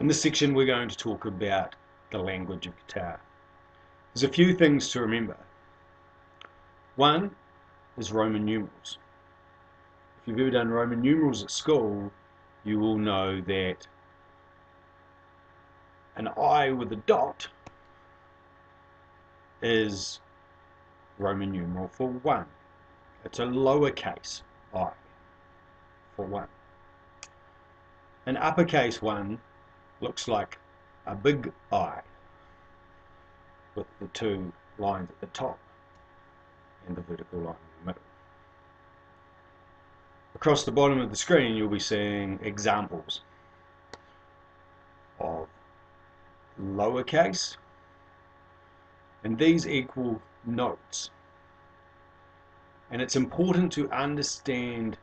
In this section we're going to talk about the language of guitar. There's a few things to remember. One is Roman numerals. If you've ever done Roman numerals at school, you will know that an I with a dot is Roman numeral for 1. It's a lowercase I for 1. An uppercase 1 looks like a big I with the 2 lines at the top and the vertical line in the middle. Across the bottom of the screen you'll be seeing examples of lowercase, and these equal notes. And it's important to understand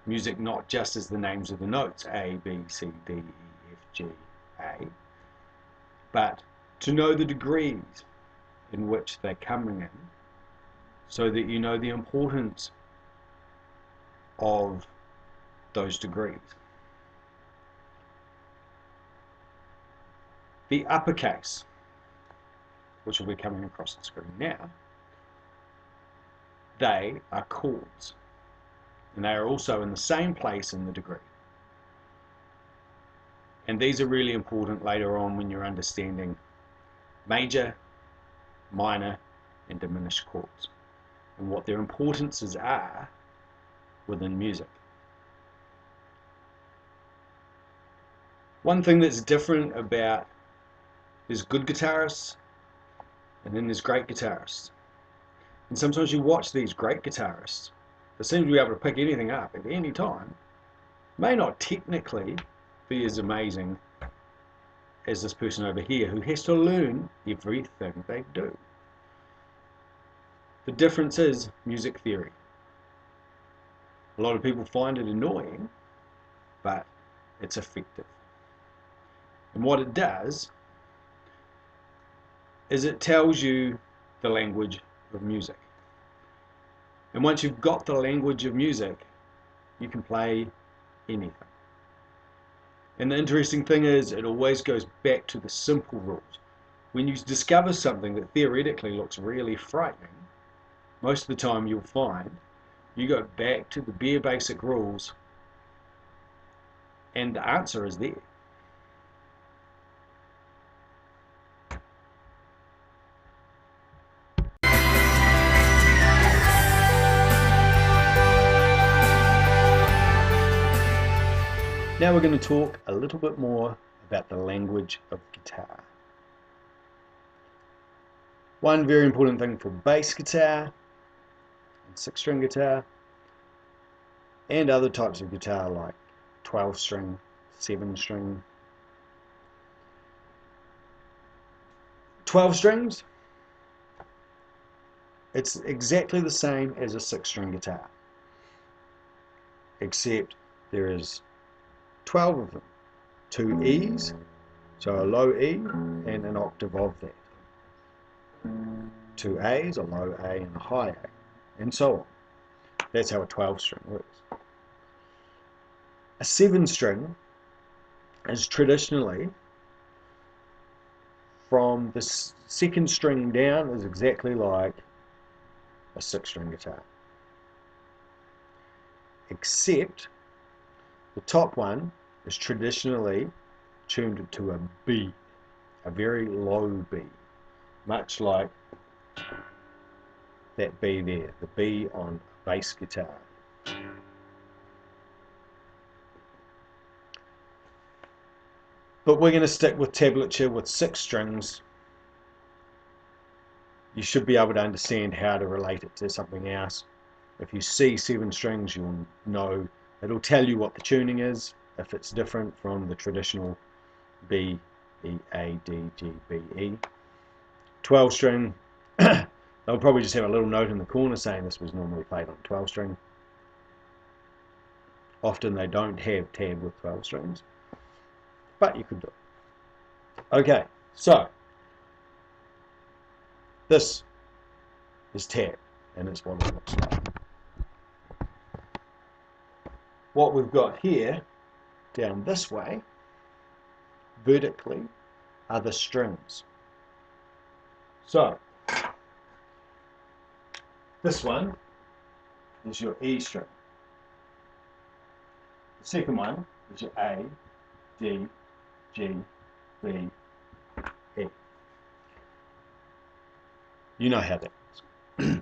music not just as the names of the notes A, B, C, D, E, F, G, A, but to know the degrees in which they're coming in, so that you know the importance of those degrees. The uppercase, which will be coming across the screen now, they are chords, and they are also in the same place in the degree. And these are really important later on when you're understanding major, minor, and diminished chords, and what their importances are within music. One thing that's different about, there's good guitarists and then there's great guitarists. And sometimes you watch these great guitarists that seem to be able to pick anything up at any time, may not technically be as amazing as this person over here who has to learn everything they do. The difference is music theory. A lot of people find it annoying, but it's effective. And what it does is it tells you the language of music. And once you've got the language of music, you can play anything. And the interesting thing is, it always goes back to the simple rules. When you discover something that theoretically looks really frightening, most of the time you'll find you go back to the bare basic rules and the answer is there. Now we're going to talk a little bit more about the language of guitar. One very important thing for bass guitar and 6-string guitar and other types of guitar like 12-string, 7-string. 12 strings, it's exactly the same as a 6-string guitar, except there is 12 of them, 2 E's, so a low E and an octave of that, 2 A's, a low A and a high A, and so on. That's how a 12-string works. A 7-string is traditionally, from the 2nd string down, is exactly like a 6-string guitar, except the top one is traditionally tuned to a B, a very low B, much like that B there, the B on bass guitar. But we're going to stick with tablature with 6 strings. You should be able to understand how to relate it to something else. If you see 7 strings, you'll know, it'll tell you what the tuning is, if it's different from the traditional B, E, A, D, G, B, E. 12 string, they'll probably just have a little note in the corner saying this was normally played on 12 string. Often they don't have tab with 12 strings, but you could do it. Okay, so this is tab, and it's what it looks like. What we've got here, down this way, vertically are the strings. So this one is your E string. The second one is your A, D, G, B, E. You know how that is.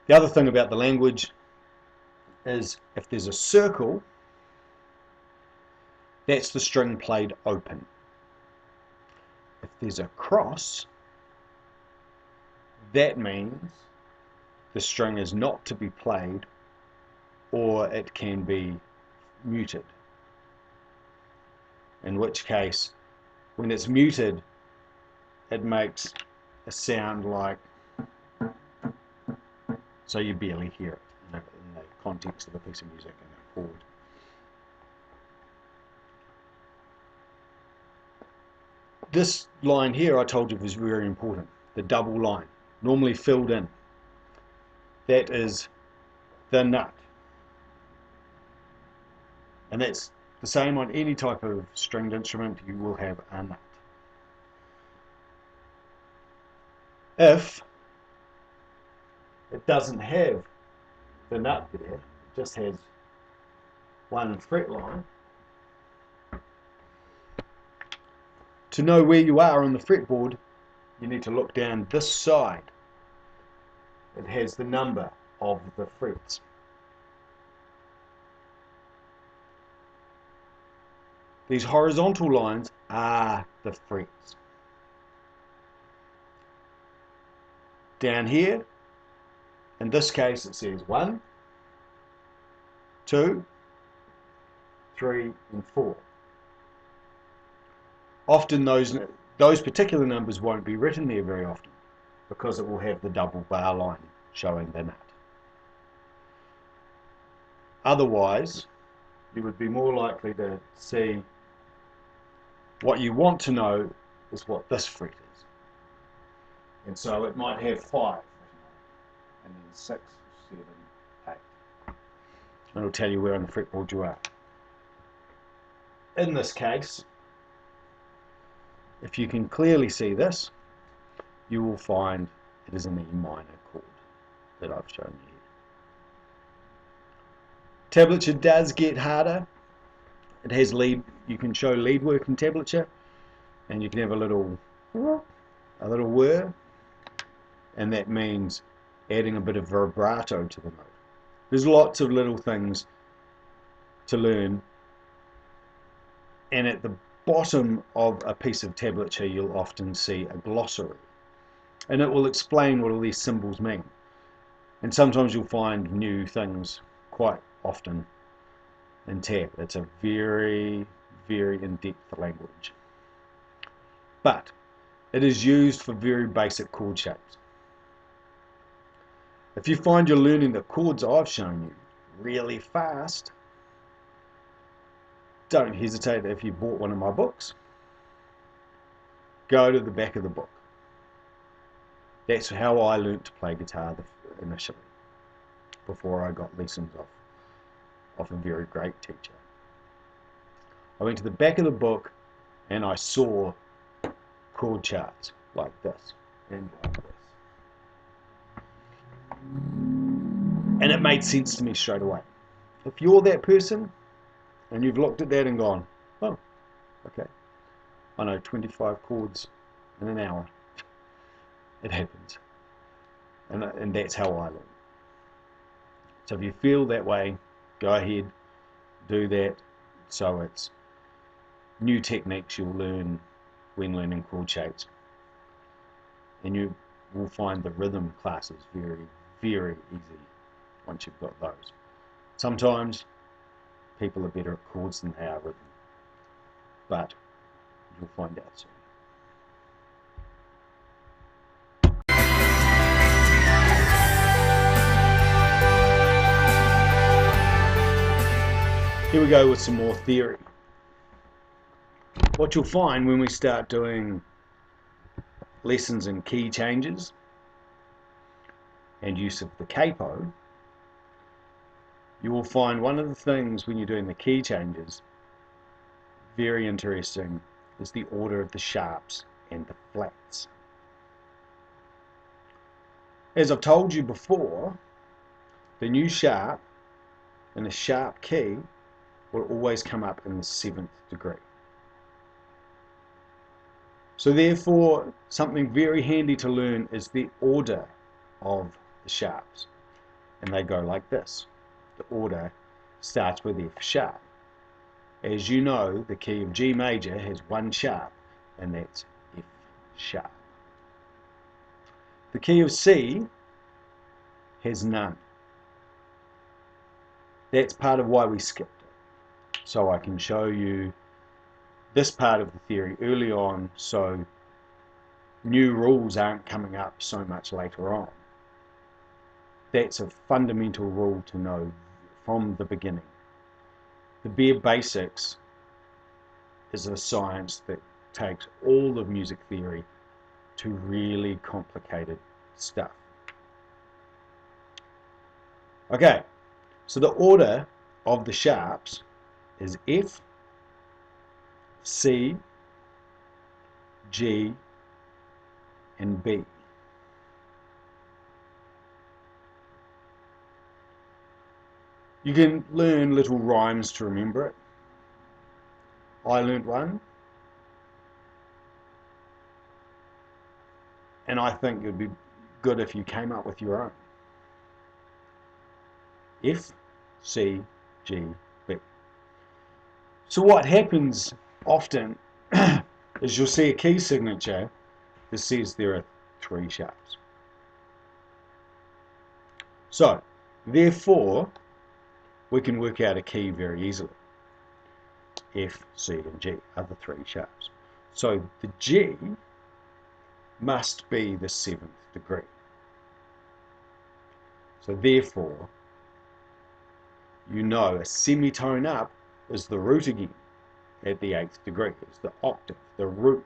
The other thing about the language is if there's a circle, that's the string played open. If there's a cross, that means the string is not to be played, or it can be muted. In which case, when it's muted, it makes a sound like, so you barely hear it in the context of a piece of music and a chord. This line here I told you was very important, the double line, normally filled in. That is the nut. And that's the same on any type of stringed instrument, you will have a nut. If it doesn't have the nut there, it just has one fret line, to know where you are on the fretboard, you need to look down this side. It has the number of the frets. These horizontal lines are the frets. Down here, in this case it says 1, 2, 3 and 4. Often those particular numbers won't be written there very often because it will have the double bar line showing the nut. Otherwise, you would be more likely to see what you want to know is what this fret is. And so it might have 5 and then 6, 7, 8. And it'll tell you where on the fretboard you are. In this case, if you can clearly see this, you will find it is an E minor chord that I've shown you here. Tablature does get harder. It has lead, you can show lead work in tablature, and you can have a little whir, and that means adding a bit of vibrato to the note. There's lots of little things to learn, and at the bottom of a piece of tablature you'll often see a glossary, and it will explain what all these symbols mean. And sometimes you'll find new things quite often in tab. It's a very, very in-depth language. But it is used for very basic chord shapes. If you find you're learning the chords I've shown you really fast, don't hesitate. If you bought one of my books, go to the back of the book. That's how I learnt to play guitar initially, before I got lessons off a very great teacher. I went to the back of the book and I saw chord charts like this and like this. And it made sense to me straight away. If you're that person and you've looked at that and gone, oh, okay, I know 25 chords in an hour. It happens. And that's how I learn. So if you feel that way, go ahead, do that. So it's new techniques you'll learn when learning chord shapes. And you will find the rhythm classes very, very easy once you've got those. Sometimes people are better at chords than they are rhythm, but you'll find out soon. Here we go with some more theory. What you'll find when we start doing lessons in key changes and use of the capo, you will find one of the things when you're doing the key changes, very interesting is the order of the sharps and the flats. As I've told you before, the new sharp in a sharp key will always come up in the 7th degree. So therefore, something very handy to learn is the order of the sharps. And they go like this. The order starts with F sharp. As you know, the key of G major has one sharp, and that's F sharp. The key of C has none. That's part of why we skipped it. So I can show you this part of the theory early on, so new rules aren't coming up so much later on. That's a fundamental rule to know from the beginning. The bare basics is a science that takes all of music theory to really complicated stuff. Okay, so the order of the sharps is F, C, G, and B. You can learn little rhymes to remember it. I learned one, and I think it would be good if you came up with your own. F, C, G, B. So what happens often is you'll see a key signature that says there are 3 sharps. So, therefore, we can work out a key very easily. F, C, and G are the 3 sharps. So the G must be the 7th degree. So therefore, you know a semitone up is the root again at the 8th degree. It's the octave, the root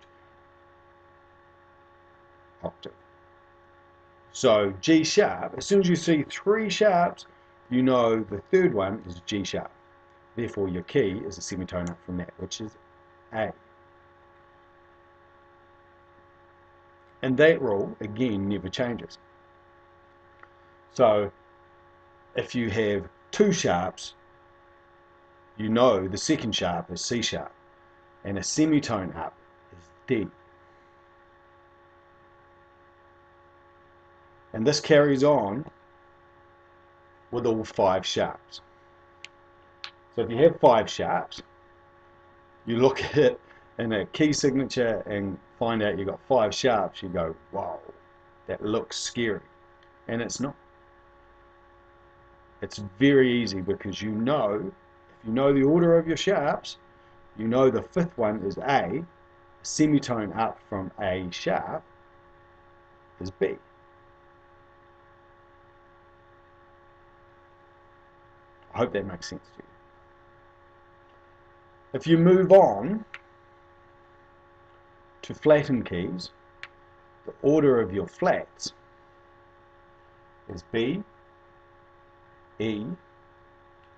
octave. So G sharp, as soon as you see 3 sharps, you know the third one is G sharp. Therefore your key is a semitone up from that, which is A. And that rule, again, never changes. So if you have 2 sharps, you know the second sharp is C sharp, and a semitone up is D. And this carries on with all 5 sharps. So if you have 5 sharps, you look at it in a key signature and find out you've got 5 sharps, you go, wow, that looks scary. And it's not. It's very easy because you know, if you know the order of your sharps, you know the 5th one is A, semitone up from A sharp is B. I hope that makes sense to you. If you move on to flattened keys, the order of your flats is B, E,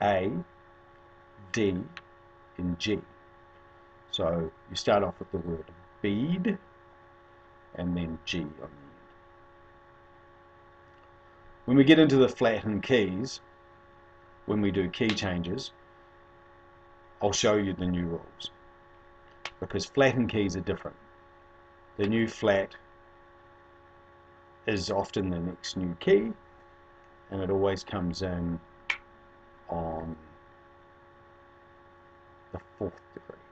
A, D, and G. So you start off with the word bead and then G on the end. When we get into the flattened keys, when we do key changes, I'll show you the new rules, because flattened keys are different. The new flat is often the next new key, and it always comes in on the 4th degree.